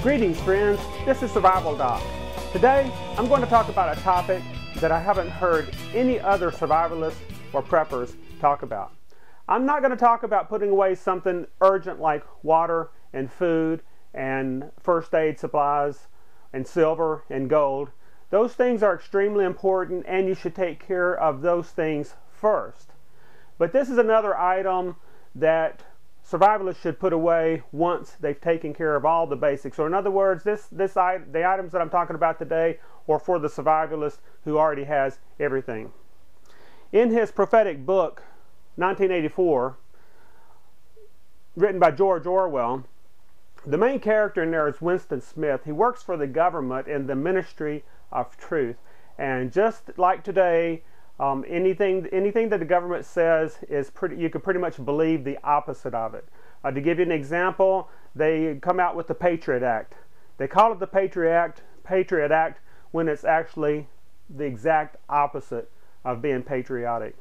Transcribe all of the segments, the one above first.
Greetings friends, this is Survival Doc. Today I'm going to talk about a topic that I haven't heard any other survivalists or preppers talk about. I'm not going to talk about putting away something urgent like water and food and first aid supplies and silver and gold. Those things are extremely important and you should take care of those things first. But this is another item that survivalists should put away once they've taken care of all the basics. Or in other words, the items that I'm talking about today are for the survivalist who already has everything. In his prophetic book, 1984, written by George Orwell, the main character in there is Winston Smith. He works for the government in the Ministry of Truth. And just like today, anything that the government says is you can pretty much believe the opposite of it. To give you an example, they come out with the Patriot Act. They call it the Patriot Act when it's actually the exact opposite of being patriotic.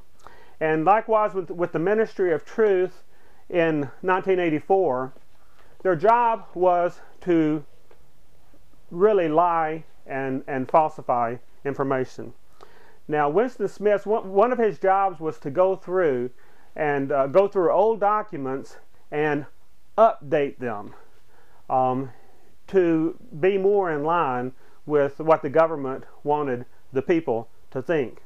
And likewise with the Ministry of Truth in 1984, their job was to really lie and falsify information. Now, Winston Smith, one of his jobs was to go through old documents and update them to be more in line with what the government wanted the people to think.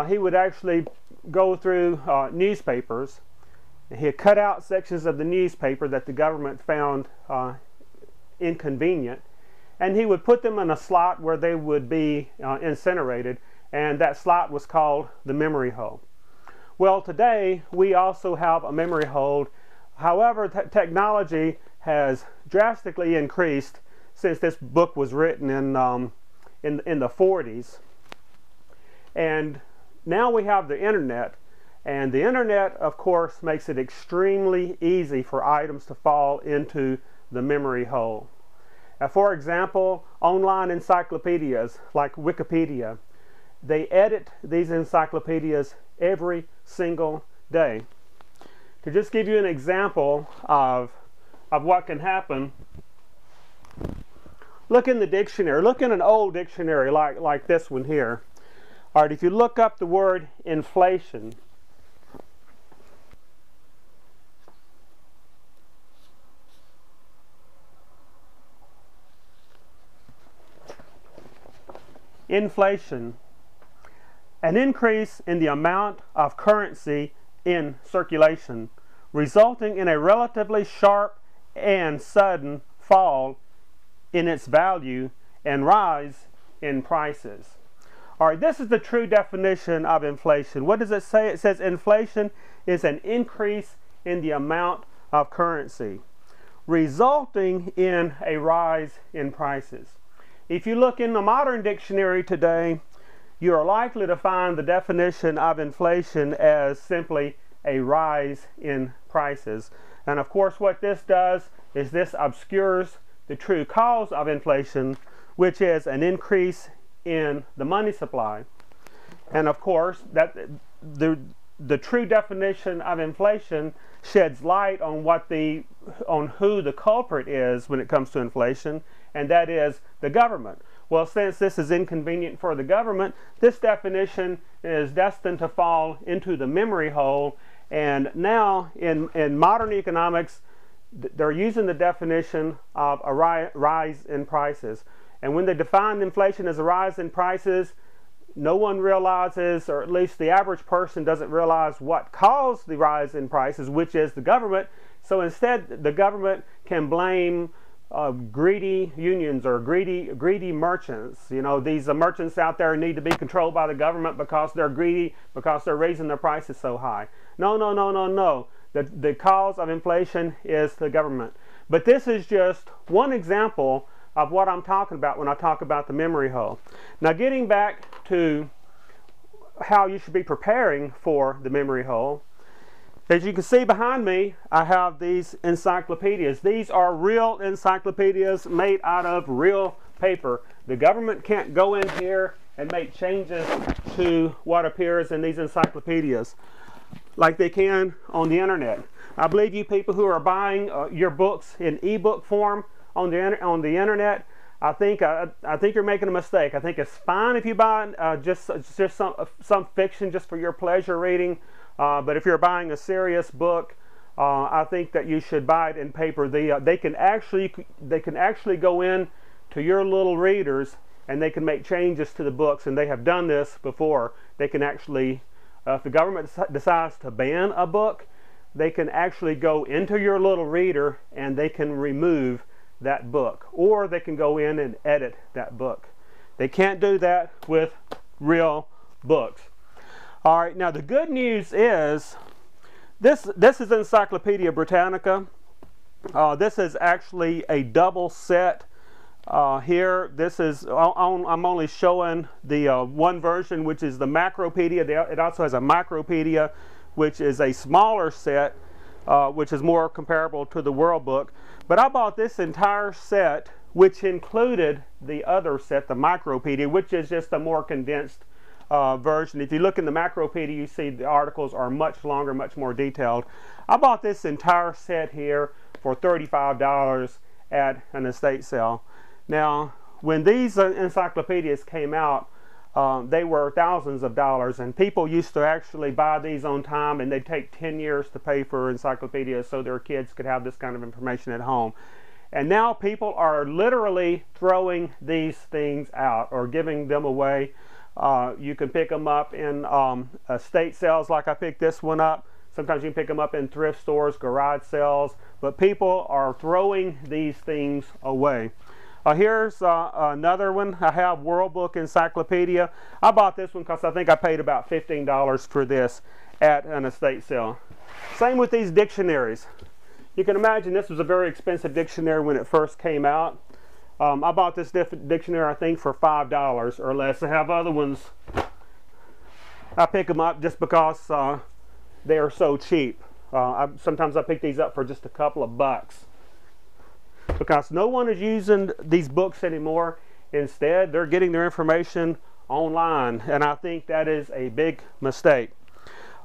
He would actually go through newspapers. He'd cut out sections of the newspaper that the government found inconvenient, and he would put them in a slot where they would be incinerated. And that slot was called the memory hole. Well, today we also have a memory hole. However, technology has drastically increased since this book was written in the 40s. And now we have the internet. And the internet, of course, makes it extremely easy for items to fall into the memory hole. For example, online encyclopedias like Wikipedia, they edit these encyclopedias every single day. To just give you an example of what can happen, look in the dictionary. Look in an old dictionary like this one here. All right, if you look up the word inflation, an increase in the amount of currency in circulation, resulting in a relatively sharp and sudden fall in its value and rise in prices. All right, this is the true definition of inflation. What does it say? It says inflation is an increase in the amount of currency, resulting in a rise in prices. If you look in the modern dictionary today, you are likely to find the definition of inflation as simply a rise in prices. And of course what this does is this obscures the true cause of inflation, which is an increase in the money supply. And of course that the true definition of inflation sheds light on who the culprit is when it comes to inflation, and that is the government. Well, since this is inconvenient for the government, this definition is destined to fall into the memory hole. And now in modern economics, they're using the definition of a rise in prices. And when they define inflation as a rise in prices, no one realizes, or at least the average person doesn't realize what caused the rise in prices, which is the government. So instead, the government can blame greedy unions or greedy merchants. You know, these merchants out there need to be controlled by the government because they're greedy, because they're raising their prices so high. No. The cause of inflation is the government. But this is just one example of what I'm talking about when I talk about the memory hole. Now, getting back to how you should be preparing for the memory hole, as you can see behind me, I have these encyclopedias. These are real encyclopedias made out of real paper. The government can't go in here and make changes to what appears in these encyclopedias like they can on the internet. I believe you people who are buying your books in ebook form on the internet, I think you're making a mistake. I think it's fine if you buy just some fiction just for your pleasure reading, but if you're buying a serious book, I think that you should buy it in paper. They can actually go in to your little readers and they can make changes to the books, and they have done this before. They can actually, if the government decides to ban a book, they can actually go into your little reader and they can remove that book, or they can go in and edit that book. They can't do that with real books. All right, now the good news is this is Encyclopedia Britannica. This is actually a double set here. This is I'm only showing the one version, which is the Macropedia. It also has a Micropedia, which is a smaller set, which is more comparable to the World Book. But I bought this entire set, which included the other set, the Micropedia, which is just a more condensed version. If you look in the Macropedia, you see the articles are much longer, much more detailed. I bought this entire set here for $35 at an estate sale. Now, when these encyclopedias came out, they were thousands of dollars, and people used to actually buy these on time, and they'd take 10 years to pay for encyclopedias so their kids could have this kind of information at home. And now people are literally throwing these things out or giving them away. You can pick them up in estate sales, like I picked this one up. Sometimes you can pick them up in thrift stores, garage sales, but people are throwing these things away. Here's another one. I have World Book Encyclopedia. I bought this one because I think I paid about $15 for this at an estate sale. Same with these dictionaries. You can imagine this was a very expensive dictionary when it first came out. I bought this dictionary, I think, for $5 or less. I have other ones. I pick them up just because they are so cheap. Sometimes I pick these up for just a couple of bucks, because no one is using these books anymore. Instead, they're getting their information online, and I think that is a big mistake.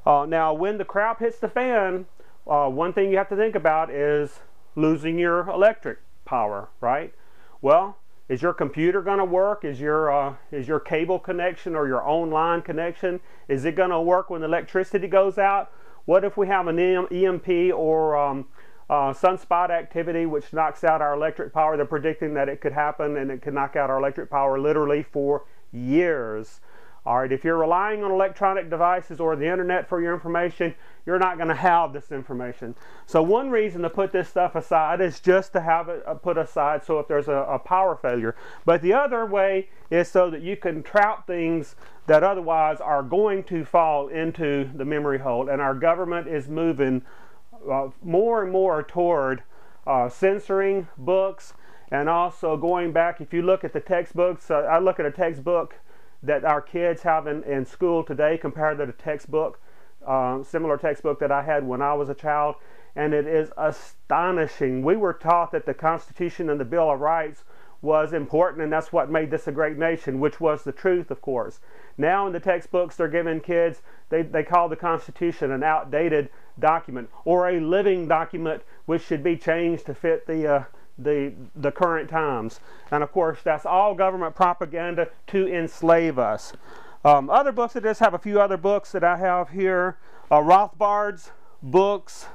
Now, when the crap hits the fan, one thing you have to think about is losing your electric power, right? Well, is your computer going to work? Is your cable connection or your online connection, is it going to work when the electricity goes out? What if we have an EMP or sunspot activity which knocks out our electric power? They're predicting that it could happen, and it could knock out our electric power literally for years. All right, if you're relying on electronic devices or the internet for your information, you're not going to have this information. So one reason to put this stuff aside is just to have it put aside so if there's a power failure. But the other way is so that you can trap things that otherwise are going to fall into the memory hole. And our government is moving more and more toward censoring books, and also going back. If you look at the textbooks, I look at a textbook that our kids have in school today compared to the textbook, similar textbook that I had when I was a child, and it is astonishing. We were taught that the Constitution and the Bill of Rights was important, and that's what made this a great nation, which was the truth, of course. Now in the textbooks they're giving kids, they call the Constitution an outdated document, or a living document which should be changed to fit the current times. And of course that's all government propaganda to enslave us. Other books, I just have a few other books that I have here. Rothbard's books,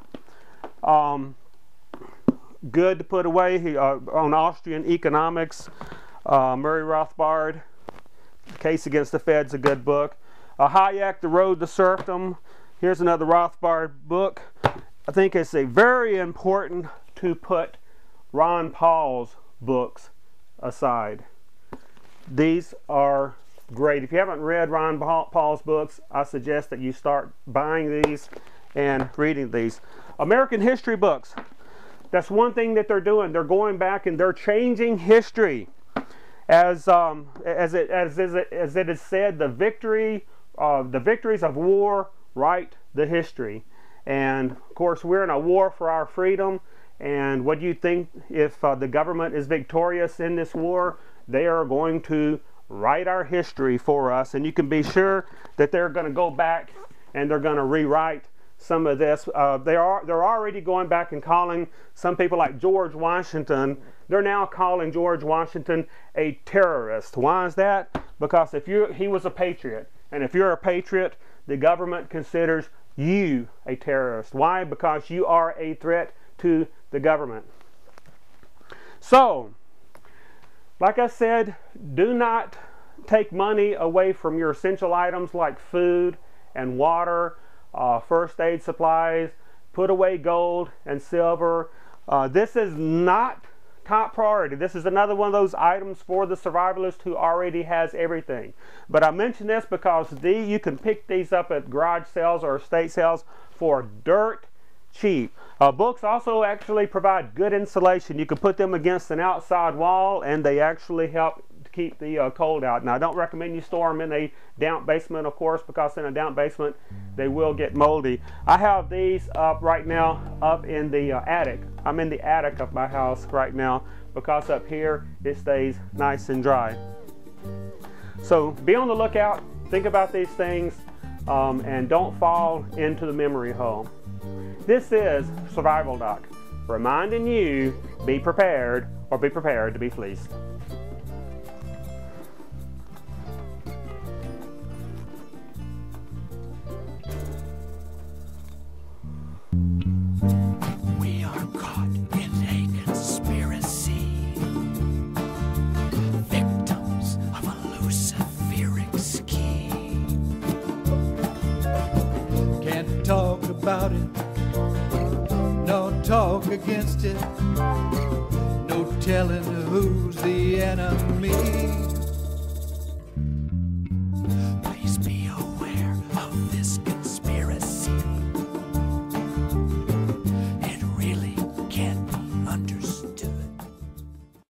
good to put away, on Austrian economics. Murray Rothbard, Case Against the Fed's a good book. Hayek, The Road to Serfdom. Here's another Rothbard book. I think it's very important to put Ron Paul's books aside. These are great. If you haven't read Ron Paul's books, I suggest that you start buying these and reading these. American history books. That's one thing that they're doing. They're going back and they're changing history. As it is said, the victories of war write the history. And of course, we're in a war for our freedom. And what do you think if the government is victorious in this war? They are going to write our history for us, and you can be sure that they're going to go back and they're going to rewrite some of this. They're already going back and calling some people like George Washington they're now calling George Washington a terrorist. Why is that? Because he was a patriot, and if you're a patriot, the government considers you a terrorist. Why? Because you are a threat to the government. So, like I said, do not take money away from your essential items like food and water, first aid supplies. Put away gold and silver. This is not top priority. This is another one of those items for the survivalist who already has everything. But I mention this because you can pick these up at garage sales or estate sales for dirt cheap. Books also actually provide good insulation. You can put them against an outside wall and they actually help to keep the cold out. Now I don't recommend you store them in a damp basement, of course, because in a damp basement they will get moldy. I have these up right now up in the attic. I'm in the attic of my house right now because up here it stays nice and dry. So be on the lookout, think about these things, and don't fall into the memory hole. This is Survival Doc, reminding you, be prepared or be prepared to be fleeced. We are caught in a conspiracy, victims of a luciferic scheme. Can't talk about it, no talk against it, no telling who's the enemy. Please be aware of this conspiracy.